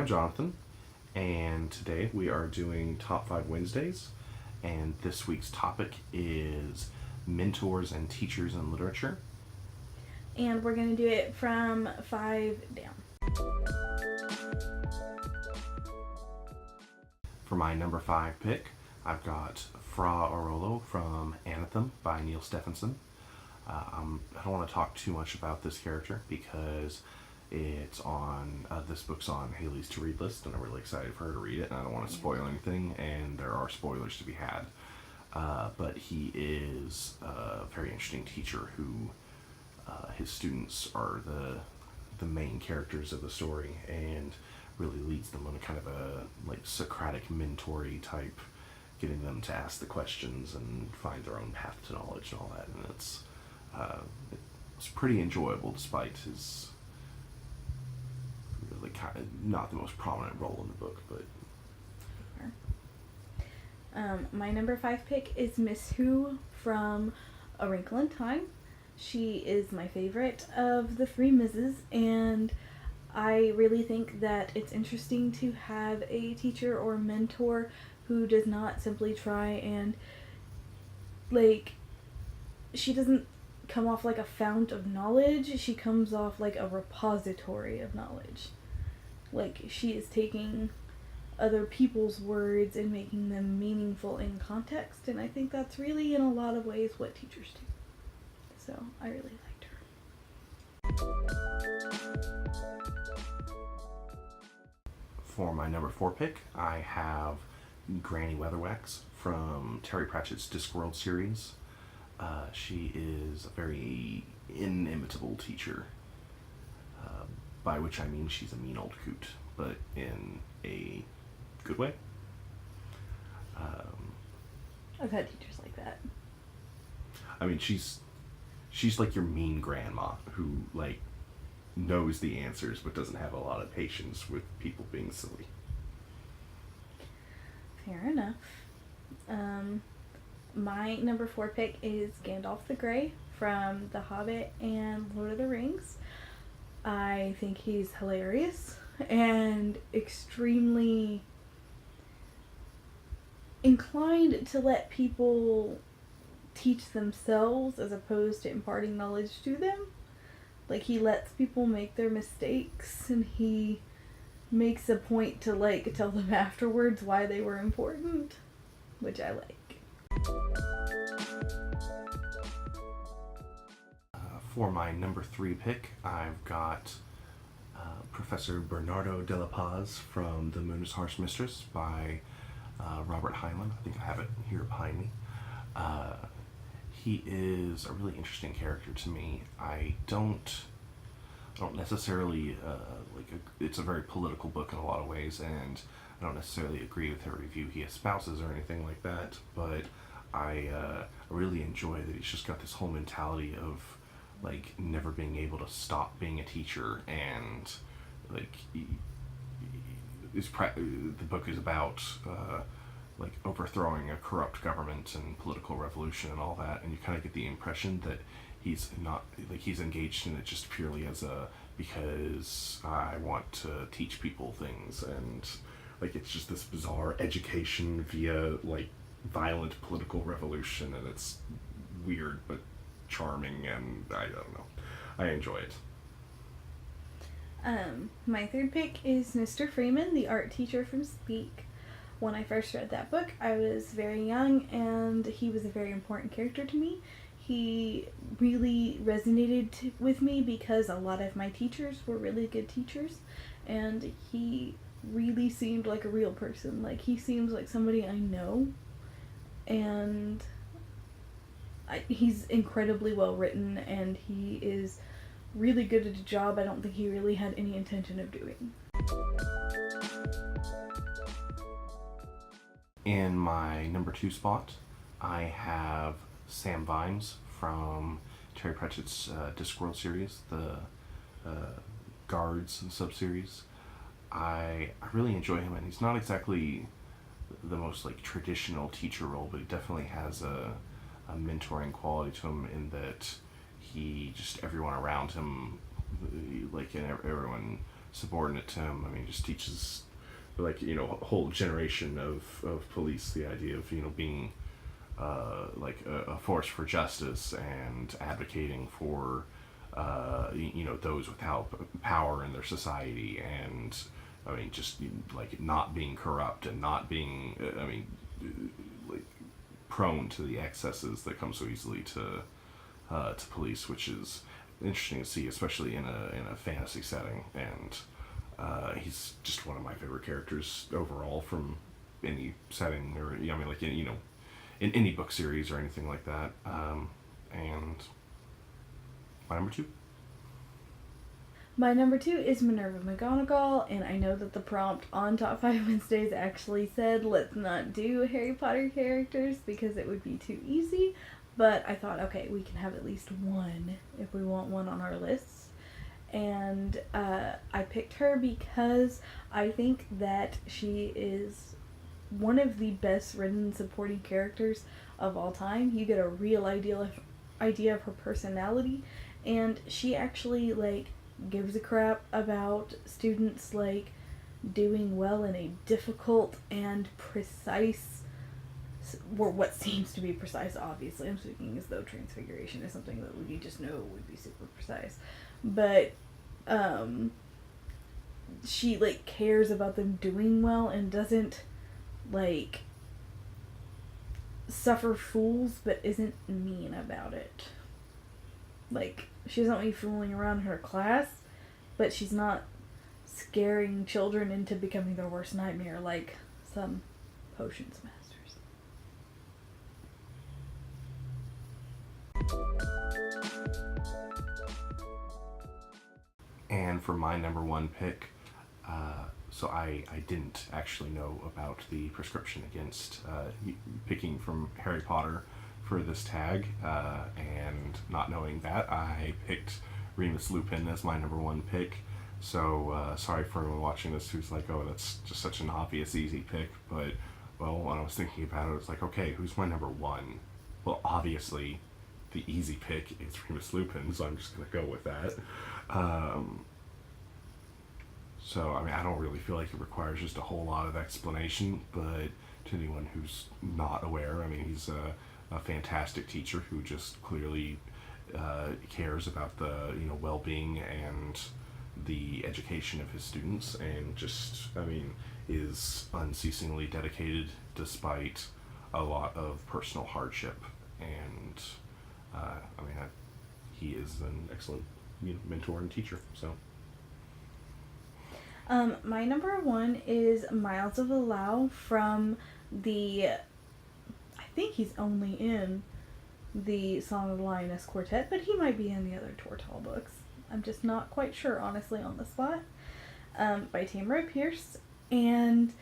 I'm Jonathan, and today we are doing Top 5 Wednesdays, and this week's topic is mentors and teachers in literature. And we're going to do it from 5 down. For my number 5 pick, I've got Fra Aurolo from Anathem by Neil Stephenson. I don't want to talk too much about this character because this book's on Haley's to-read list, and I'm really excited for her to read it, and I don't want to spoil anything, and there are spoilers to be had. But he is a very interesting teacher who his students are the main characters of the story, and really leads them on a kind of a Socratic mentor-y type, getting them to ask the questions and find their own path to knowledge and all that. And it's pretty enjoyable despite his really kind of not the most prominent role in the book. But my number 5 pick is Miss Who from A Wrinkle in Time. She is my favorite of the 3 Misses, and I really think that it's interesting to have a teacher or mentor who does not simply try and, she doesn't come off like a fount of knowledge, she comes off like a repository of knowledge. She is taking other people's words and making them meaningful in context, and I think that's really, in a lot of ways, what teachers do. So, I really liked her. For my number 4 pick, I have Granny Weatherwax from Terry Pratchett's Discworld series. She is a very inimitable teacher, by which I mean she's a mean old coot, but in a good way. I've had teachers like that. I mean, she's like your mean grandma who, knows the answers but doesn't have a lot of patience with people being silly. Fair enough. My number 4 pick is Gandalf the Grey from The Hobbit and Lord of the Rings. I think he's hilarious and extremely inclined to let people teach themselves as opposed to imparting knowledge to them. He lets people make their mistakes, and he makes a point to tell them afterwards why they were important, which I like. For my number 3 pick, I've got Professor Bernardo Dela from The Moon is Harsh Mistress by Robert Heinlein. I think I have it here behind me. He is a really interesting character to me. I don't necessarily it's a very political book in a lot of ways, and I don't necessarily agree with every view he espouses or anything like that, but I really enjoy that he's just got this whole mentality of never being able to stop being a teacher, and the book is about overthrowing a corrupt government and political revolution and all that, and you kind of get the impression that he's not he's engaged in it just purely as because I want to teach people things, and it's just this bizarre education via violent political revolution, and it's weird but charming, and I don't know, I enjoy it. My 3rd pick is Mr. Freeman, the art teacher from Speak. When I first read that book, I was very young, and he was a very important character to me. He really resonated with me because a lot of my teachers were really good teachers, and he really seemed like a real person. He seems like somebody I know, and he's incredibly well written, and he is really good at a job I don't think he really had any intention of doing. In my number 2 spot, I have Sam Vimes from Terry Pratchett's Discworld series, the Guards sub-series. I really enjoy him, and he's not exactly the most traditional teacher role, but he definitely has a mentoring quality to him in that he just, everyone around him, and everyone subordinate to him. I mean, just teaches, like, a whole generation of police the idea of, being like a force for justice and advocating for those without power in their society, and I mean, just like not being corrupt and not being like prone to the excesses that come so easily to police, which is interesting to see, especially in a fantasy setting. And he's just one of my favorite characters overall from any setting, or like in any book series or anything like that. And my number 2. My number 2 is Minerva McGonagall, and I know that the prompt on Top 5 Wednesdays actually said let's not do Harry Potter characters because it would be too easy, but I thought, okay, we can have at least one if we want one on our lists. And I picked her because I think that she is one of the best written supporting characters of all time. You get a real idea of her personality, and she actually, like, gives a crap about students, like, doing well in a difficult and precise, or what seems to be precise, obviously. I'm speaking as though Transfiguration is something that we just know would be super precise. But, she, like, cares about them doing well and doesn't, like, suffer fools, but isn't mean about it. Like, she doesn't want you fooling around in her class, but she's not scaring children into becoming their worst nightmare like some potions masters. And for my number 1 pick, so I didn't actually know about the prescription against picking from Harry Potter for this tag, and not knowing that, I picked Remus Lupin as my number 1 pick. So sorry for anyone watching this who's like, oh, that's just such an obvious easy pick, but well, when I was thinking about it, it's like, okay, who's my number 1? Well, obviously the easy pick is Remus Lupin, so I'm just gonna go with that. So, I mean, I don't really feel like it requires just a whole lot of explanation, but to anyone who's not aware, I mean, he's a fantastic teacher who just clearly cares about the, well-being and the education of his students, and just, I mean, is unceasingly dedicated despite a lot of personal hardship. And, I mean, he is an excellent mentor and teacher, so... My number 1 is Miles of Allow from the, I think he's only in the Song of the Lioness Quartet, but he might be in the other Tortall books. I'm just not quite sure, honestly, on the spot. By Tamara Pierce, and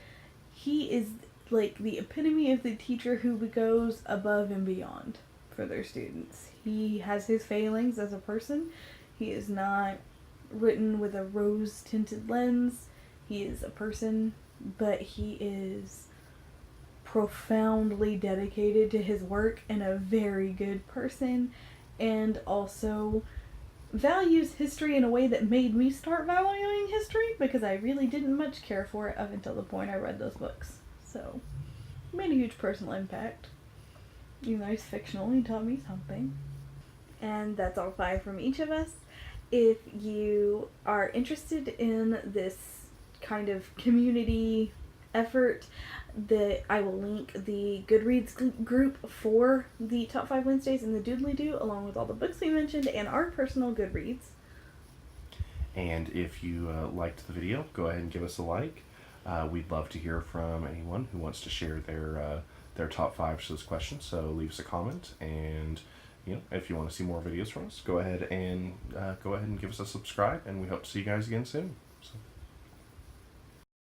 he is, like, the epitome of the teacher who goes above and beyond for their students. He has his failings as a person. He is not written with a rose-tinted lens. He is a person, but he is profoundly dedicated to his work and a very good person, and also values history in a way that made me start valuing history, because I really didn't much care for it up until the point I read those books. So, it made a huge personal impact. Even though he's fictional, he taught me something. And that's all 5 from each of us. If you are interested in this kind of community effort, I will link the Goodreads group for the Top 5 Wednesdays in the Doodly-Doo, along with all the books we mentioned and our personal Goodreads. And if you liked the video, go ahead and give us a like. We'd love to hear from anyone who wants to share their top 5 to this question, so leave us a comment. And if you want to see more videos from us, go ahead and give us a subscribe, and we hope to see you guys again soon. So.